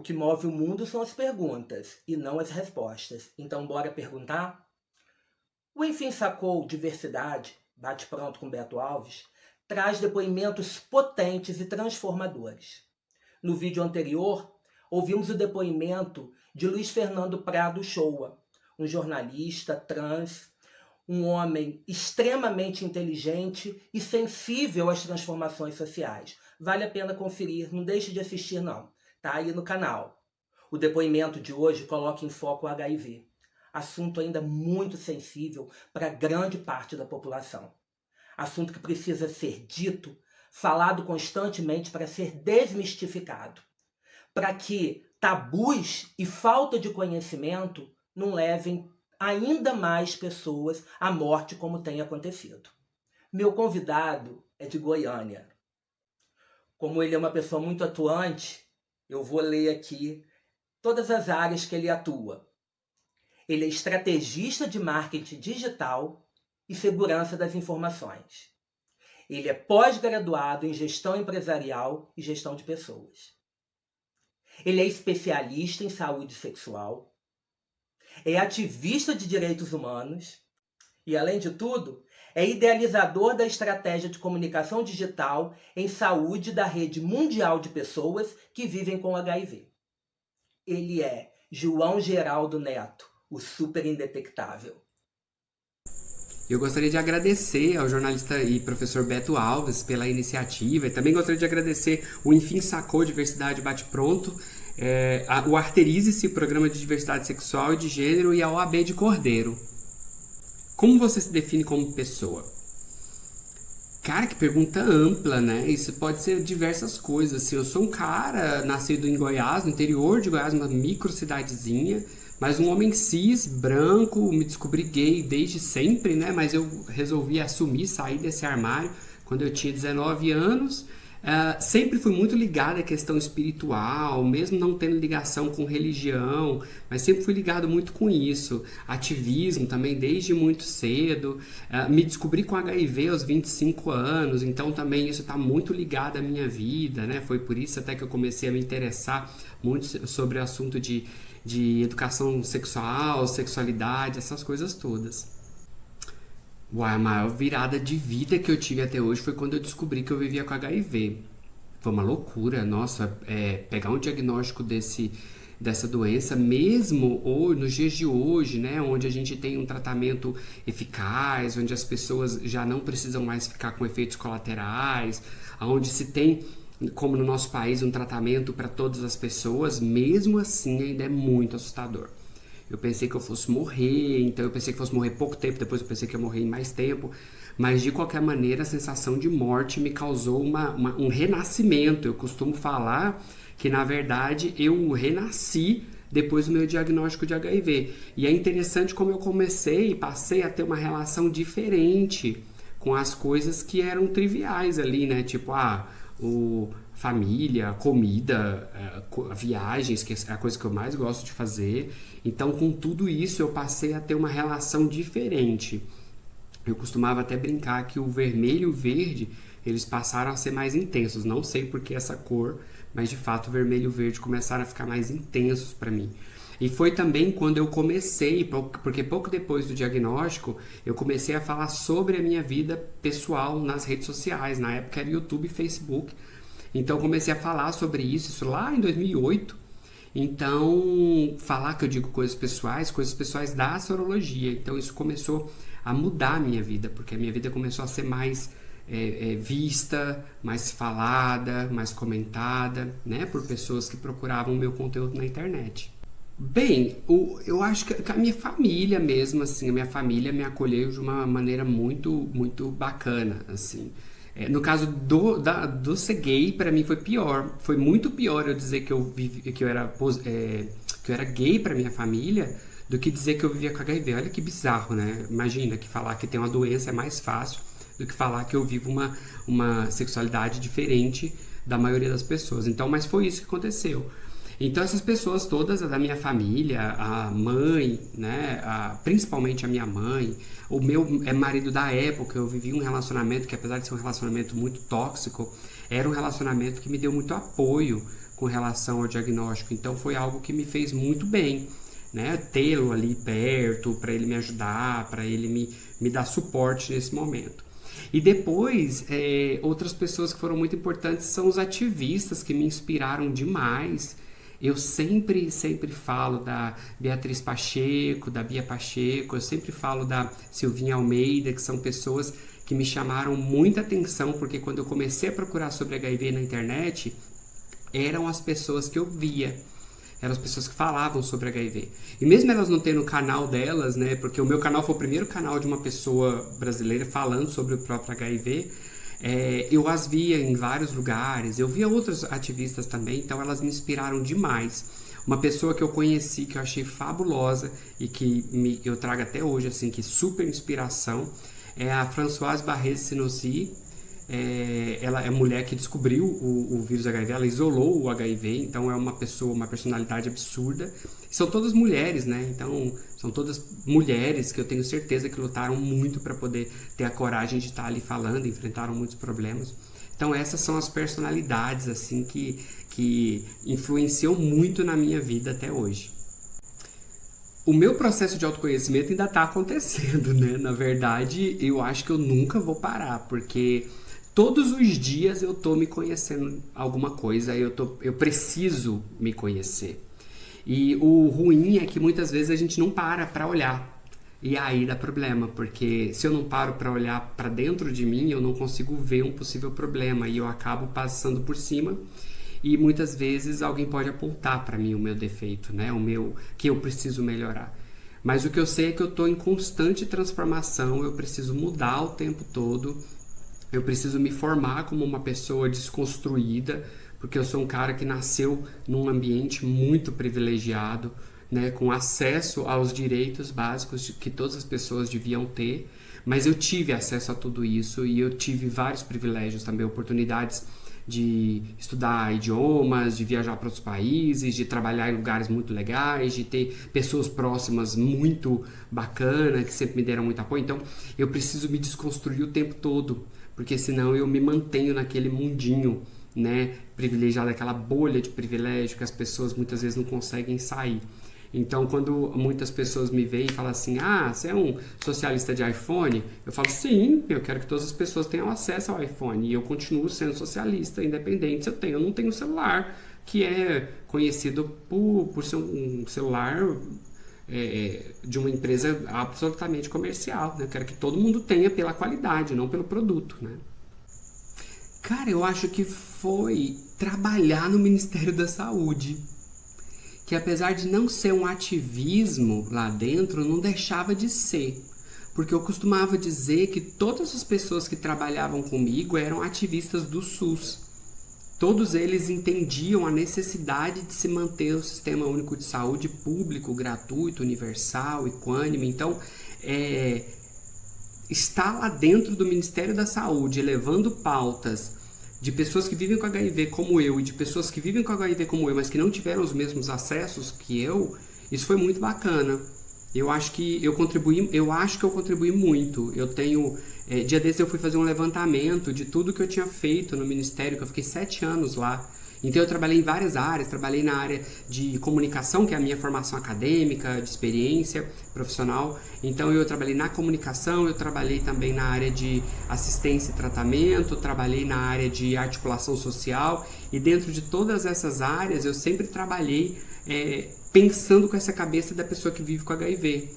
que move o mundo são as perguntas e não as respostas. Então, bora perguntar? O Enfim Sacou Diversidade, bate-pronto com Beto Alves, traz depoimentos potentes e transformadores. No vídeo anterior, ouvimos o depoimento de Luiz Fernando Prado Shoa, um jornalista trans, um homem extremamente inteligente e sensível às transformações sociais. Vale a pena conferir, não deixe de assistir não, tá aí no canal. O depoimento de hoje coloca em foco o HIV, assunto ainda muito sensível para grande parte da população. Assunto que precisa ser dito, falado constantemente para ser desmistificado, para que tabus e falta de conhecimento não levem ainda mais pessoas à morte como tem acontecido. Meu convidado é de Goiânia. Como ele é uma pessoa muito atuante, eu vou ler aqui todas as áreas que ele atua. Ele é estrategista de marketing digital e segurança das informações. Ele é pós-graduado em gestão empresarial e gestão de pessoas. Ele é especialista em saúde sexual, é ativista de direitos humanos e, além de tudo, é idealizador da estratégia de comunicação digital em saúde da rede mundial de pessoas que vivem com HIV. Ele é João Geraldo Neto, o super indetectável. Eu gostaria de agradecer ao jornalista e professor Beto Alves pela iniciativa e também gostaria de agradecer o Enfim Sacou Diversidade Bate Pronto, o Arterize-se, Programa de Diversidade Sexual e de Gênero, e a OAB de Cordeiro. Como você se define como pessoa? Cara, que pergunta ampla, né? Isso pode ser diversas coisas. Assim, eu sou um cara nascido em Goiás, no interior de Goiás, uma micro cidadezinha, mas um homem cis, branco, me descobri gay desde sempre, né? Mas eu resolvi assumir, sair desse armário quando eu tinha 19 anos. Sempre fui muito ligado à questão espiritual, mesmo não tendo ligação com religião, mas sempre fui ligado muito com isso. Ativismo também desde muito cedo. Me descobri com HIV aos 25 anos, então também isso está muito ligado à minha vida, né? Foi por isso até que eu comecei a me interessar muito sobre o assunto de educação sexual, sexualidade, essas coisas todas. A maior virada de vida que eu tive até hoje foi quando eu descobri que eu vivia com HIV. Foi uma loucura, nossa, pegar um diagnóstico dessa doença, mesmo nos dias de hoje, né, onde a gente tem um tratamento eficaz, onde as pessoas já não precisam mais ficar com efeitos colaterais, onde se tem, como no nosso país, um tratamento para todas as pessoas, mesmo assim ainda é muito assustador. Eu pensei que eu fosse morrer, então eu pensei que fosse morrer pouco tempo, depois eu pensei que ia morrer em mais tempo, mas de qualquer maneira a sensação de morte me causou um renascimento. Eu costumo falar que na verdade eu renasci depois do meu diagnóstico de HIV, e é interessante como eu passei a ter uma relação diferente com as coisas que eram triviais ali, né, tipo, família, comida, viagens, que é a coisa que eu mais gosto de fazer. Então, com tudo isso, eu passei a ter uma relação diferente. Eu costumava até brincar que o vermelho e o verde, eles passaram a ser mais intensos. Não sei por que essa cor, mas de fato o vermelho e o verde começaram a ficar mais intensos para mim. E foi também quando eu comecei, porque pouco depois do diagnóstico, eu comecei a falar sobre a minha vida pessoal nas redes sociais. Na época era YouTube e Facebook. Então comecei a falar sobre isso lá em 2008. Então, falar que eu digo coisas pessoais da sorologia. Então isso começou a mudar a minha vida, porque a minha vida começou a ser mais vista, mais falada, mais comentada, né, por pessoas que procuravam o meu conteúdo na internet. Bem, eu acho que a minha família mesmo, assim, a minha família me acolheu de uma maneira muito, muito bacana, assim. No caso do ser gay, para mim foi pior. Foi muito pior eu dizer que eu era gay para minha família do que dizer que eu vivia com HIV. Olha que bizarro, né? Imagina que falar que tem uma doença é mais fácil do que falar que eu vivo uma sexualidade diferente da maioria das pessoas. Então, mas foi isso que aconteceu. Então essas pessoas todas da minha família, a mãe, né, principalmente a minha mãe, o meu marido da época, eu vivi um relacionamento que, apesar de ser um relacionamento muito tóxico, era um relacionamento que me deu muito apoio, com relação ao diagnóstico. Então foi algo que me fez muito bem, né? Tê-lo ali perto, para ele me ajudar, para ele me dar suporte nesse momento. E depois, outras pessoas que foram muito importantes são os ativistas que me inspiraram demais. Eu sempre falo da Beatriz Pacheco, da Bia Pacheco, eu sempre falo da Silvinha Almeida, que são pessoas que me chamaram muita atenção, porque quando eu comecei a procurar sobre HIV na internet, eram as pessoas que eu via, eram as pessoas que falavam sobre HIV. E mesmo elas não tendo o canal delas, né, porque o meu canal foi o primeiro canal de uma pessoa brasileira falando sobre o próprio HIV, eu as via em vários lugares, eu via outros ativistas também, então elas me inspiraram demais. Uma pessoa que eu conheci, que eu achei fabulosa e que eu trago até hoje, assim, que super inspiração, é a Françoise Barré-Sinoussi. Ela é a mulher que descobriu o vírus HIV, ela isolou o HIV, então é uma pessoa, uma personalidade absurda. São todas mulheres, né? Então são todas mulheres que eu tenho certeza que lutaram muito para poder ter a coragem de estar ali falando, enfrentaram muitos problemas. Então essas são as personalidades assim que influenciam muito na minha vida até hoje. O meu processo de autoconhecimento ainda está acontecendo, né? Na verdade, eu acho que eu nunca vou parar, porque todos os dias eu tô me conhecendo alguma coisa, eu preciso me conhecer. E o ruim é que muitas vezes a gente não para olhar. E aí dá problema, porque se eu não paro para olhar para dentro de mim, eu não consigo ver um possível problema e eu acabo passando por cima. E muitas vezes alguém pode apontar para mim o meu defeito, né? O meu que eu preciso melhorar. Mas o que eu sei é que eu estou em constante transformação, eu preciso mudar o tempo todo, eu preciso me formar como uma pessoa desconstruída, porque eu sou um cara que nasceu num ambiente muito privilegiado, né, com acesso aos direitos básicos que todas as pessoas deviam ter, mas eu tive acesso a tudo isso e eu tive vários privilégios também, oportunidades de estudar idiomas, de viajar para outros países, de trabalhar em lugares muito legais, de ter pessoas próximas muito bacanas, que sempre me deram muito apoio. Então eu preciso me desconstruir o tempo todo, porque senão eu me mantenho naquele mundinho, né, privilegiado, aquela bolha de privilégio que as pessoas muitas vezes não conseguem sair. Então, quando muitas pessoas me veem e falam assim, você é um socialista de iPhone? Eu falo, sim, eu quero que todas as pessoas tenham acesso ao iPhone. E eu continuo sendo socialista, independente se eu tenho ou não tenho um celular, que é conhecido por ser um celular de uma empresa absolutamente comercial, né? Eu quero que todo mundo tenha pela qualidade, não pelo produto, né? Cara, eu acho que foi trabalhar no Ministério da Saúde, que apesar de não ser um ativismo lá dentro, não deixava de ser. Porque eu costumava dizer que todas as pessoas que trabalhavam comigo eram ativistas do SUS. Todos eles entendiam a necessidade de se manter o Sistema Único de Saúde público, gratuito, universal, equânime. Então, estar lá dentro do Ministério da Saúde, elevando pautas de pessoas que vivem com HIV como eu e de pessoas que vivem com HIV como eu, mas que não tiveram os mesmos acessos que eu, isso foi muito bacana. Eu acho que eu contribuí muito. Eu tenho, dia desses eu fui fazer um levantamento de tudo que eu tinha feito no Ministério, que eu fiquei 7 anos lá. Então eu trabalhei em várias áreas, trabalhei na área de comunicação, que é a minha formação acadêmica, de experiência profissional. Então eu trabalhei na comunicação, eu trabalhei também na área de assistência e tratamento, trabalhei na área de articulação social e dentro de todas essas áreas eu sempre trabalhei pensando com essa cabeça da pessoa que vive com HIV.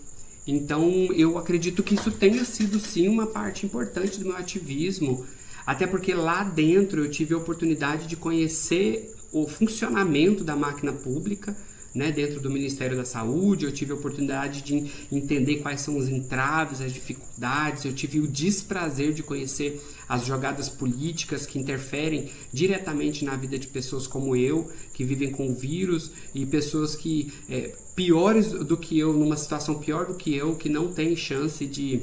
Então eu acredito que isso tenha sido sim uma parte importante do meu ativismo, até porque lá dentro eu tive a oportunidade de conhecer o funcionamento da máquina pública, né, dentro do Ministério da Saúde. Eu tive a oportunidade de entender quais são os entraves, as dificuldades. Eu tive o desprazer de conhecer as jogadas políticas que interferem diretamente na vida de pessoas como eu, que vivem com o vírus, e pessoas que piores do que eu, numa situação pior do que eu, que não têm chance de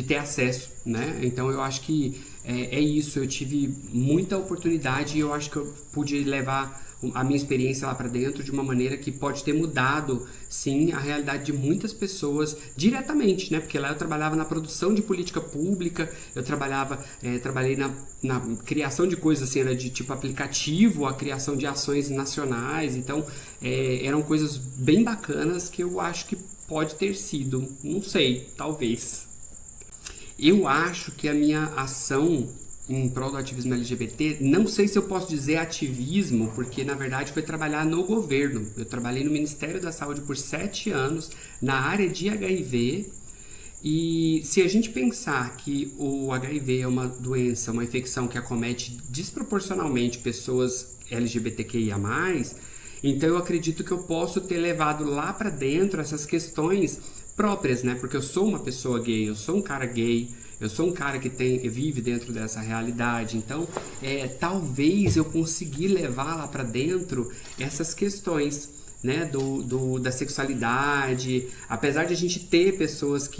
ter acesso, né? Então eu acho que é isso, eu tive muita oportunidade e eu acho que eu pude levar a minha experiência lá para dentro de uma maneira que pode ter mudado, sim, a realidade de muitas pessoas diretamente, né? Porque lá eu trabalhava na produção de política pública, eu trabalhei na criação de coisas assim, era de tipo aplicativo, a criação de ações nacionais, então eram coisas bem bacanas que eu acho que pode ter sido, não sei, talvez. Eu acho que a minha ação em prol do ativismo LGBT, não sei se eu posso dizer ativismo, porque na verdade foi trabalhar no governo. Eu trabalhei no Ministério da Saúde por 7 anos, na área de HIV, e se a gente pensar que o HIV é uma doença, uma infecção que acomete desproporcionalmente pessoas LGBTQIA+, então eu acredito que eu posso ter levado lá para dentro essas questões próprias, né? Porque eu sou uma pessoa gay, eu sou um cara gay, eu sou um cara que vive dentro dessa realidade, então talvez eu consegui levar lá para dentro essas questões, né, da sexualidade, apesar de a gente ter pessoas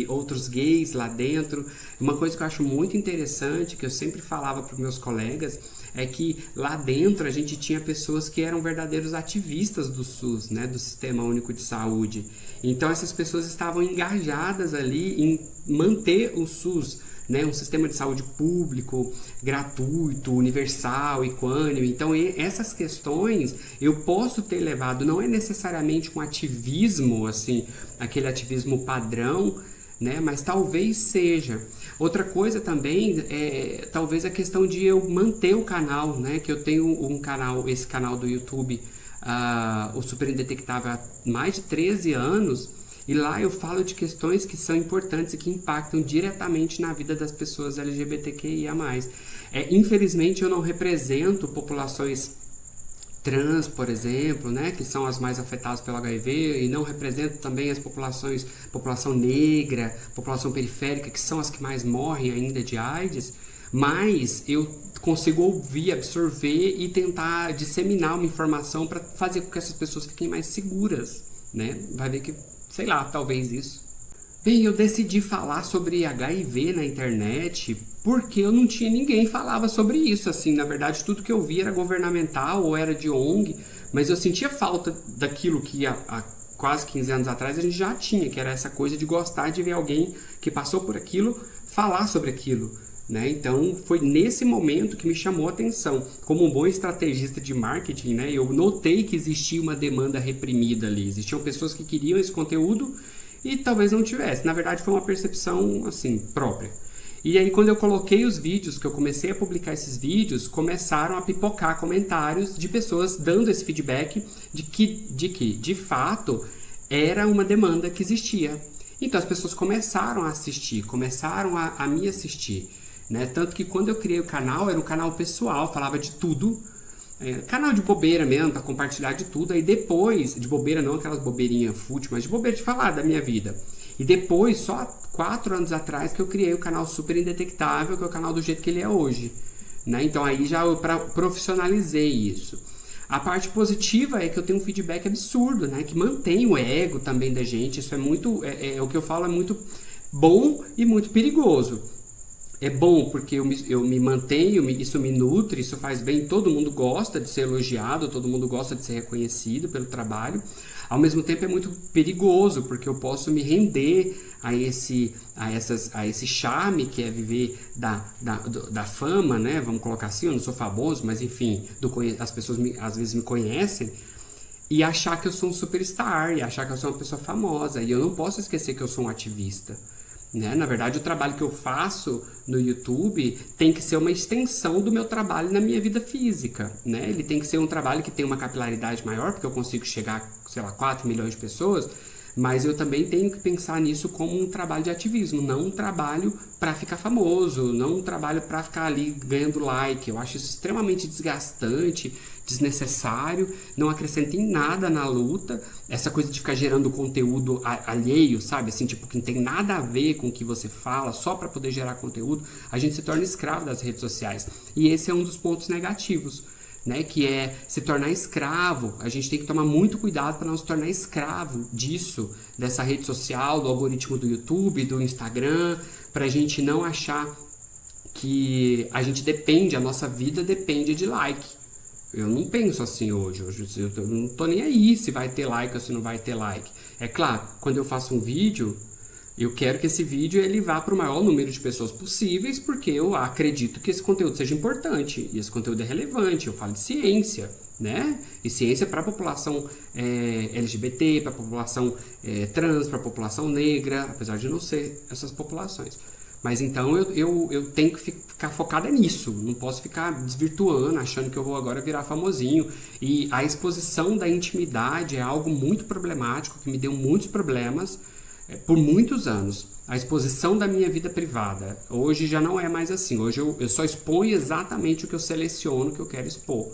outros gays lá dentro. Uma coisa que eu acho muito interessante, que eu sempre falava para os meus colegas, é que lá dentro a gente tinha pessoas que eram verdadeiros ativistas do SUS, né, do Sistema Único de Saúde. Então essas pessoas estavam engajadas ali em manter o SUS, né, um sistema de saúde público, gratuito, universal, equânime. Então essas questões eu posso ter levado, não é necessariamente um ativismo, assim, aquele ativismo padrão, né, mas talvez seja. Outra coisa também é talvez a questão de eu manter o canal, né, que eu tenho esse canal do YouTube, o Super Indetectável, há mais de 13 anos, e lá eu falo de questões que são importantes e que impactam diretamente na vida das pessoas LGBTQIA+. Infelizmente eu não represento populações trans, por exemplo, né, que são as mais afetadas pelo HIV, e não represento também população negra, população periférica, que são as que mais morrem ainda de AIDS, mas eu consigo ouvir, absorver e tentar disseminar uma informação para fazer com que essas pessoas fiquem mais seguras, né? Vai ver que, sei lá, talvez isso. Bem, eu decidi falar sobre HIV na internet porque eu não tinha ninguém que falava sobre isso, assim, na verdade tudo que eu via era governamental ou era de ONG, mas eu sentia falta daquilo que há quase 15 anos atrás a gente já tinha, que era essa coisa de gostar de ver alguém que passou por aquilo falar sobre aquilo, né? Então foi nesse momento que me chamou a atenção. Como um bom estrategista de marketing, né, eu notei que existia uma demanda reprimida ali, existiam pessoas que queriam esse conteúdo e talvez não tivesse. Na verdade foi uma percepção assim própria. E aí quando eu coloquei os vídeos, que eu comecei a publicar esses vídeos, começaram a pipocar comentários de pessoas dando esse feedback de que de fato era uma demanda que existia. Então as pessoas começaram a assistir, começaram a me assistir, né? Tanto que quando eu criei o canal, era um canal pessoal, falava de tudo, canal de bobeira mesmo, para compartilhar de tudo. Aí depois, de bobeira não aquelas bobeirinhas fúteis, mas de bobeira de falar da minha vida. E depois, só 4 anos atrás, que eu criei o canal Super Indetectável, que é o canal do jeito que ele é hoje, né? Então aí já eu profissionalizei isso. A parte positiva é que eu tenho um feedback absurdo, né? Que mantém o ego também da gente. Isso é muito, o que eu falo é muito bom e muito perigoso. É bom porque eu me mantenho, isso me nutre, isso faz bem, todo mundo gosta de ser elogiado, todo mundo gosta de ser reconhecido pelo trabalho. Ao mesmo tempo é muito perigoso, porque eu posso me render a esse charme que é viver da fama, né? Vamos colocar assim, eu não sou famoso, mas enfim, as pessoas às vezes me conhecem, e achar que eu sou um superstar, e achar que eu sou uma pessoa famosa, e eu não posso esquecer que eu sou um ativista, né? Na verdade, o trabalho que eu faço no YouTube tem que ser uma extensão do meu trabalho na minha vida física, né? Ele tem que ser um trabalho que tem uma capilaridade maior, porque eu consigo chegar, sei lá, 4 milhões de pessoas, mas eu também tenho que pensar nisso como um trabalho de ativismo, não um trabalho para ficar famoso, não um trabalho para ficar ali ganhando like. Eu acho isso extremamente desgastante, desnecessário, não acrescenta em nada na luta. Essa coisa de ficar gerando conteúdo alheio, sabe? Assim, tipo, que não tem nada a ver com o que você fala, só para poder gerar conteúdo, a gente se torna escravo das redes sociais. E esse é um dos pontos negativos, né, que é se tornar escravo. A gente tem que tomar muito cuidado para não se tornar escravo disso, dessa rede social, do algoritmo do YouTube, do Instagram, para a gente não achar que a gente depende, a nossa vida depende de like. Eu não penso assim hoje. Hoje eu não tô nem aí se vai ter like ou se não vai ter like. É claro, quando eu faço um vídeo, eu quero que esse vídeo ele vá para o maior número de pessoas possíveis, porque eu acredito que esse conteúdo seja importante e esse conteúdo é relevante. Eu falo de ciência, né? E ciência para a população LGBT, para a população trans, para a população negra, apesar de não ser essas populações. Mas então eu tenho que ficar focada nisso, não posso ficar desvirtuando, achando que eu vou agora virar famosinho. E a exposição da intimidade é algo muito problemático, que me deu muitos problemas por muitos anos. A exposição da minha vida privada, hoje já não é mais assim. Hoje eu só exponho exatamente o que eu seleciono que eu quero expor.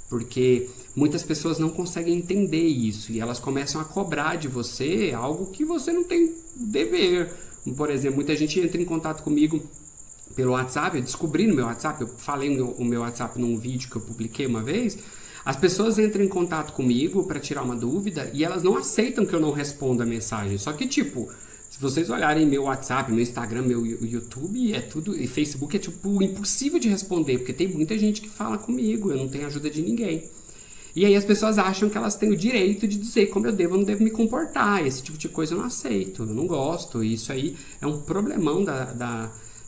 Porque muitas pessoas não conseguem entender isso e elas começam a cobrar de você algo que você não tem dever. Por exemplo, muita gente entra em contato comigo pelo WhatsApp, eu descobri no meu WhatsApp, eu falei o meu WhatsApp num vídeo que eu publiquei uma vez. As pessoas entram em contato comigo para tirar uma dúvida e elas não aceitam que eu não responda a mensagem. Só que, tipo, se vocês olharem meu WhatsApp, meu Instagram, meu YouTube, é tudo, e Facebook é tipo impossível de responder, porque tem muita gente que fala comigo, eu não tenho ajuda de ninguém. E aí as pessoas acham que elas têm o direito de dizer como eu devo ou não devo me comportar. Esse tipo de coisa eu não aceito, eu não gosto. E isso aí é um problemão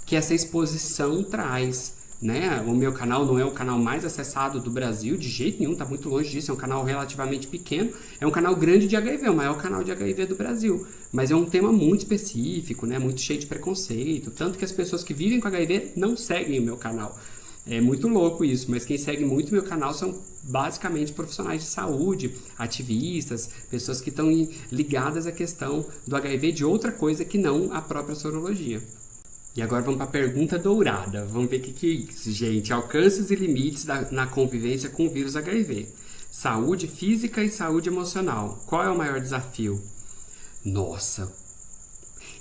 que essa exposição traz. Né? O meu canal não é o canal mais acessado do Brasil, de jeito nenhum, está muito longe disso. É um canal relativamente pequeno. É um canal grande de HIV, o maior canal de HIV do Brasil. Mas é um tema muito específico, né? Muito cheio de preconceito. Tanto que as pessoas que vivem com HIV não seguem o meu canal. É muito louco isso, mas quem segue muito meu canal são basicamente profissionais de saúde, ativistas, pessoas que estão ligadas à questão do HIV de outra coisa que não a própria sorologia. E agora vamos para a pergunta dourada. Vamos ver o que é isso, gente. Alcances e limites na convivência com o vírus HIV. Saúde física e saúde emocional. Qual é o maior desafio? Nossa,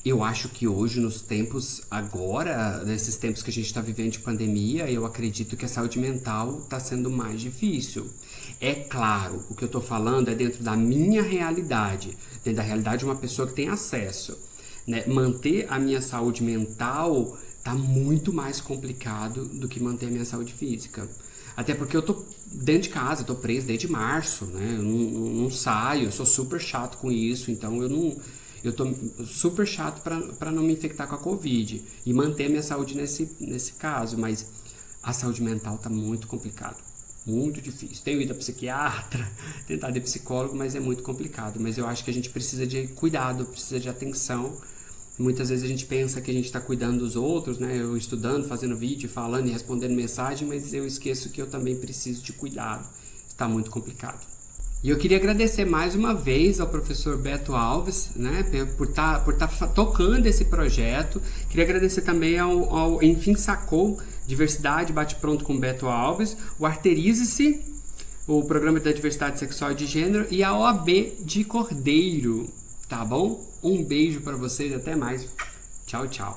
eu acho que hoje, nos tempos agora, nesses tempos que a gente está vivendo de pandemia, eu acredito que a saúde mental está sendo mais difícil. É claro, o que eu estou falando é dentro da minha realidade, dentro da realidade de uma pessoa que tem acesso. Né? Manter a minha saúde mental está muito mais complicado do que manter a minha saúde física. Até porque eu tô dentro de casa, eu tô preso desde março, né? Eu não saio, eu sou super chato com isso, então eu tô super chato para não me infectar com a Covid e manter a minha saúde nesse caso, mas a saúde mental tá muito complicado, muito difícil. Tenho ido a psiquiatra, tentado ir psicólogo, mas é muito complicado. Mas eu acho que a gente precisa de cuidado, precisa de atenção. Muitas vezes a gente pensa que a gente está cuidando dos outros, né? Eu estudando, fazendo vídeo, falando e respondendo mensagem, mas eu esqueço que eu também preciso de cuidado. Está muito complicado. E eu queria agradecer mais uma vez ao professor Beto Alves, né, por tá tocando esse projeto. Queria agradecer também ao Enfim Sacou, Diversidade Bate Pronto com Beto Alves, o Arterize-se, o Programa da Diversidade Sexual e de Gênero, e a OAB de Cordeiro, tá bom? Um beijo para vocês, até mais. Tchau, tchau.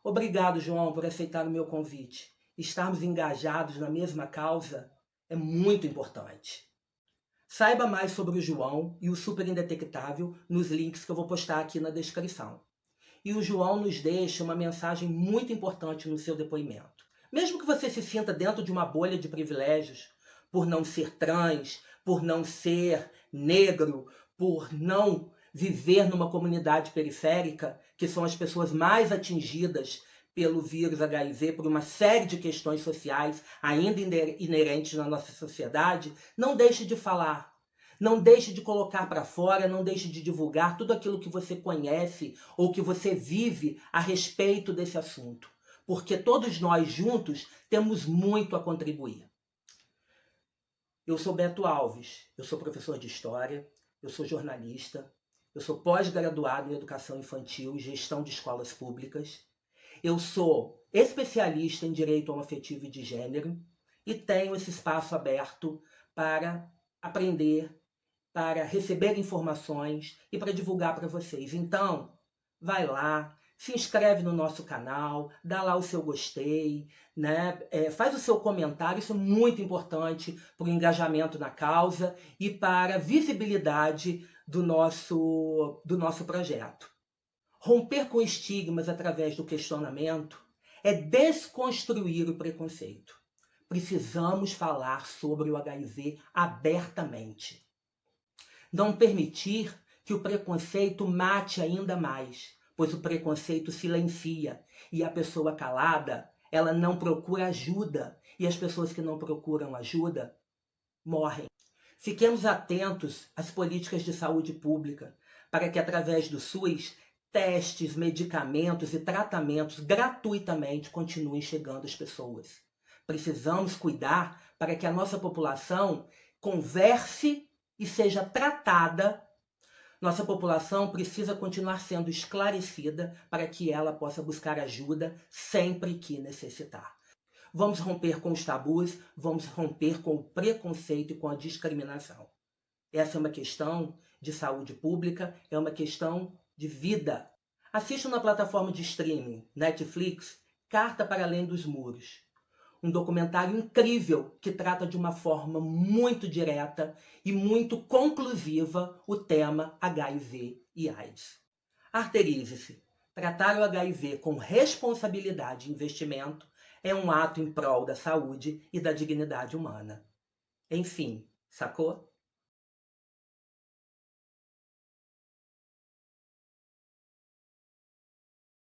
Obrigado, João, por aceitar o meu convite. Estarmos engajados na mesma causa é muito importante. Saiba mais sobre o João e o Super Indetectável nos links que eu vou postar aqui na descrição. E o João nos deixa uma mensagem muito importante no seu depoimento. Mesmo que você se sinta dentro de uma bolha de privilégios, por não ser trans, por não ser negro, por não viver numa comunidade periférica, que são as pessoas mais atingidas pelo vírus HIV, por uma série de questões sociais ainda inerentes na nossa sociedade, não deixe de falar. Não deixe de colocar para fora, não deixe de divulgar tudo aquilo que você conhece ou que você vive a respeito desse assunto. Porque todos nós juntos temos muito a contribuir. Eu sou Beto Alves, eu sou professor de História, eu sou jornalista, eu sou pós-graduado em Educação Infantil e Gestão de Escolas Públicas. Eu sou especialista em Direito Homoafetivo e de Gênero e tenho esse espaço aberto para aprender, para receber informações e para divulgar para vocês. Então, vai lá, se inscreve no nosso canal, dá lá o seu gostei, né? Faz o seu comentário, isso é muito importante para o engajamento na causa e para a visibilidade do nosso projeto. Romper com estigmas através do questionamento é desconstruir o preconceito. Precisamos falar sobre o HIV abertamente. Não permitir que o preconceito mate ainda mais, pois o preconceito silencia e a pessoa calada, ela não procura ajuda, e as pessoas que não procuram ajuda morrem. Fiquemos atentos às políticas de saúde pública, para que através do SUS, testes, medicamentos e tratamentos gratuitamente continuem chegando às pessoas. Precisamos cuidar para que a nossa população converse e seja tratada. Nossa população precisa continuar sendo esclarecida para que ela possa buscar ajuda sempre que necessitar. Vamos romper com os tabus, vamos romper com o preconceito e com a discriminação. Essa é uma questão de saúde pública, é uma questão de vida. Assista na plataforma de streaming Netflix Carta para Além dos Muros. Um documentário incrível que trata de uma forma muito direta e muito conclusiva o tema HIV e AIDS. Arterize-se. Tratar o HIV com responsabilidade e investimento é um ato em prol da saúde e da dignidade humana. Enfim, sacou?